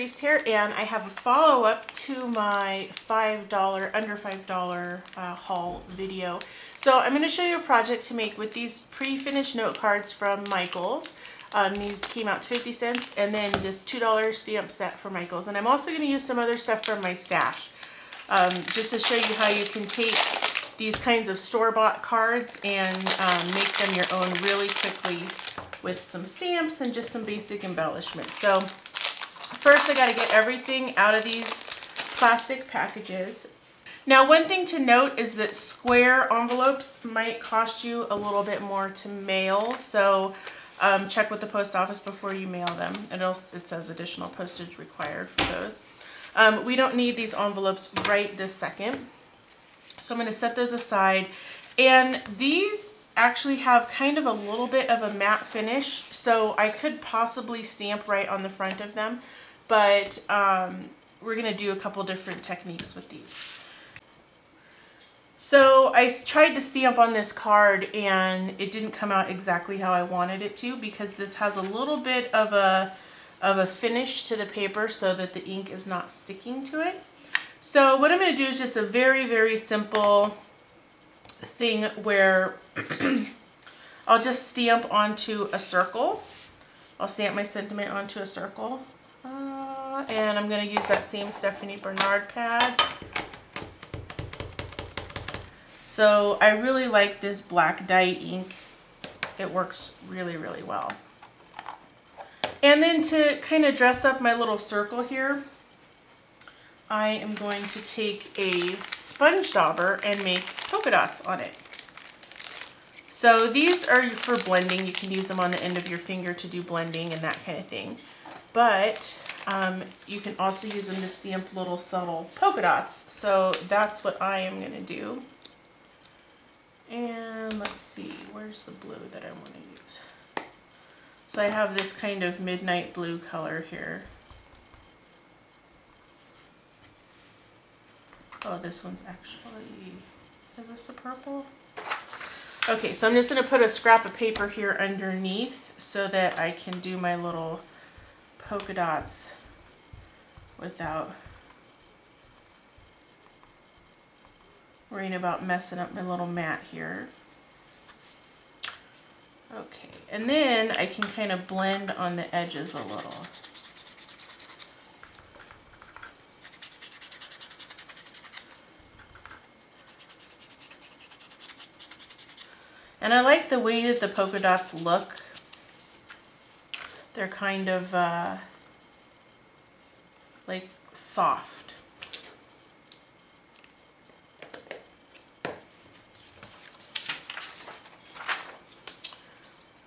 increased here, and I have a follow-up to my under $5 haul video. So I'm going to show you a project to make with these pre-finished note cards from Michaels. These came out to 50 cents, and then this $2 stamp set for Michaels. And I'm also going to use some other stuff from my stash, just to show you how you can take these kinds of store-bought cards and make them your own really quickly with some stamps and just some basic embellishments. So first I got to get everything out of these plastic packages. Now, one thing to note is that square envelopes might cost you a little bit more to mail, so check with the post office before you mail them. It says additional postage required for those. We don't need these envelopes right this second, so I'm going to set those aside. And these actually have kind of a little bit of a matte finish, so I could possibly stamp right on the front of them, but we're going to do a couple different techniques with these. So I tried to stamp on this card and it didn't come out exactly how I wanted it to, because this has a little bit of a finish to the paper so that the ink is not sticking to it. So what I'm going to do is just a very, very simple thing where I'll just stamp onto a circle. I'll stamp my sentiment onto a circle. And I'm going to use that same Stephanie Bernard pad. So I really like this black dye ink. It works really, really well. And then to kind of dress up my little circle here, I am going to take a sponge dauber and make polka dots on it. So these are for blending. You can use them on the end of your finger to do blending and that kind of thing. But you can also use them to stamp little subtle polka dots. So that's what I am going to do. And let's see, where's the blue that I want to use? So I have this kind of midnight blue color here. Oh, this one's actually, is this a purple? Okay, so I'm just going to put a scrap of paper here underneath so that I can do my little polka dots without worrying about messing up my little mat here. Okay, and then I can kind of blend on the edges a little. And I like the way that the polka dots look. They're kind of like soft.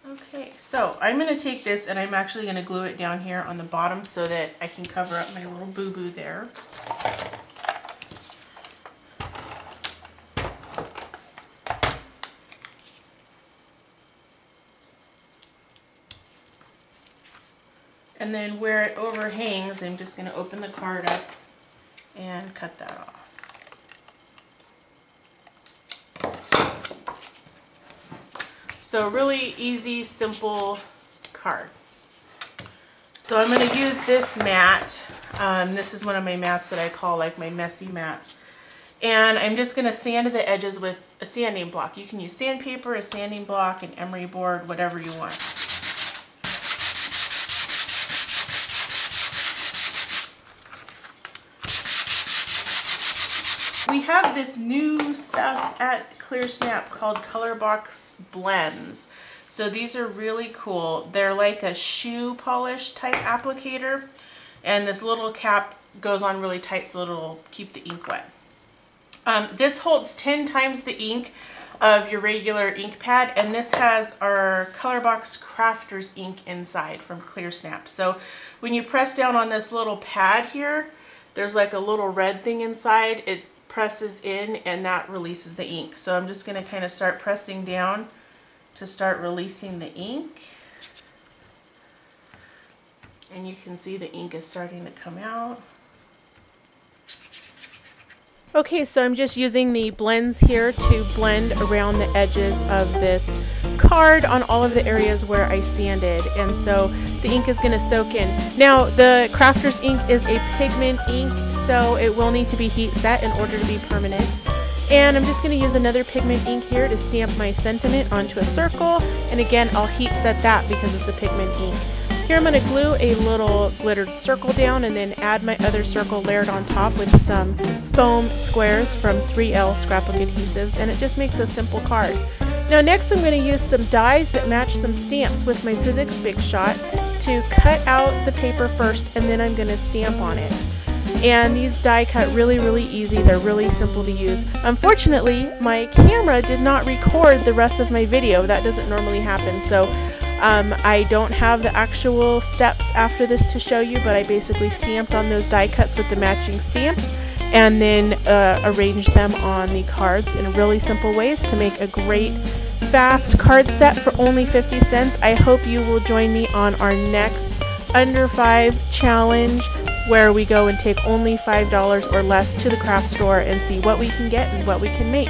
Okay, so I'm going to take this and I'm actually going to glue it down here on the bottom so that I can cover up my little boo-boo there. And then where it overhangs, I'm just going to open the card up and cut that off. So really easy, simple card. So I'm going to use this mat. This is one of my mats that I call like my messy mat. And I'm just going to sand the edges with a sanding block. You can use sandpaper, a sanding block, an emery board, whatever you want. We have this new stuff at Clear Snap called Color Box Blends. So these are really cool. They're like a shoe polish type applicator, and this little cap goes on really tight so it'll keep the ink wet. This holds 10 times the ink of your regular ink pad, and this has our Color Box Crafters ink inside from Clear Snap. So when you press down on this little pad here, there's like a little red thing inside. It presses in and that releases the ink. So I'm just going to kind of start pressing down to start releasing the ink. And you can see the ink is starting to come out. Okay, so I'm just using the blends here to blend around the edges of this card on all of the areas where I sanded, and so the ink is going to soak in. Now the crafter's ink is a pigment ink, so it will need to be heat set in order to be permanent. And I'm just going to use another pigment ink here to stamp my sentiment onto a circle, and again I'll heat set that because it's a pigment ink. Here I'm going to glue a little glittered circle down and then add my other circle layered on top with some foam squares from 3L scrapbook adhesives, and it just makes a simple card. Now next I'm going to use some dies that match some stamps with my Sizzix Big Shot to cut out the paper first, and then I'm going to stamp on it. And these die cut really easy. They're really simple to use. Unfortunately, my camera did not record the rest of my video. That doesn't normally happen, so I don't have the actual steps after this to show you, but I basically stamped on those die cuts with the matching stamps and then arranged them on the cards in really simple ways to make a great fast card set for only 50 cents. I hope you will join me on our next Under 5 challenge, where we go and take only $5 or less to the craft store and see what we can get and what we can make.